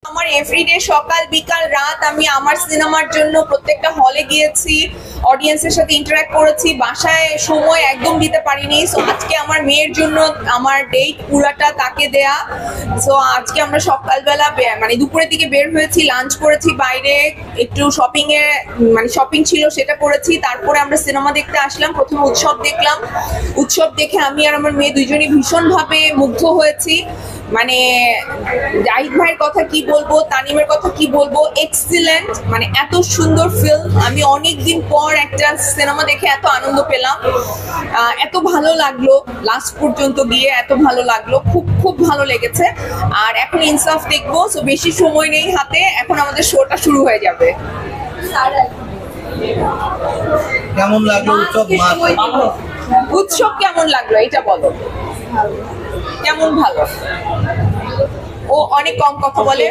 আমার এভরিডে সকাল বিকাল রাত আমি আমার সিনেমার জন্য প্রত্যেকটা হলে গিয়েছি, অডিয়েন্সের সাথে ইন্টারঅ্যাক্ট করেছি, বাসায় সময় একদম দিতে পারিনি। সো আজকে আমার মেয়ের জন্য আমার ডেট পুরাটা তাকে দেয়া। সো আজকে আমরা সকালবেলা মানে দুপুরের দিকে বের হয়েছি, লাঞ্চ করেছি বাইরে, একটু শপিং ছিল সেটা করেছি, তারপরে আমরা সিনেমা দেখতে আসলাম। প্রথমে উৎসব দেখলাম, উৎসব দেখে আমি আর আমার মেয়ে দুজনই ভীষণভাবে মুগ্ধ হয়েছি। মানে জাহিদ ভাইয়ের কথা কি বলবো, তানিমের কথা কি বলবো, এক্সিলেন্ট, মানে এত সুন্দর ফিল্ম। আমি অনেকদিন পর একটা সিনেমা দেখে এত আনন্দ পেলাম, এত ভালো লাগলো, লাস্ট পর্যন্ত গিয়ে এত ভালো লাগলো, খুব খুব ভালো লেগেছে। আর এখন ইনসাফ দেখবো, সো বেশি সময় নেই হাতে, এখন আমাদের শোটা শুরু হয়ে যাবে। কেমন লাগলো উৎসব? উৎসব কেমন লাগলো এটা বলো। কেমন ভালো, ও অনেক কম কথা বলে।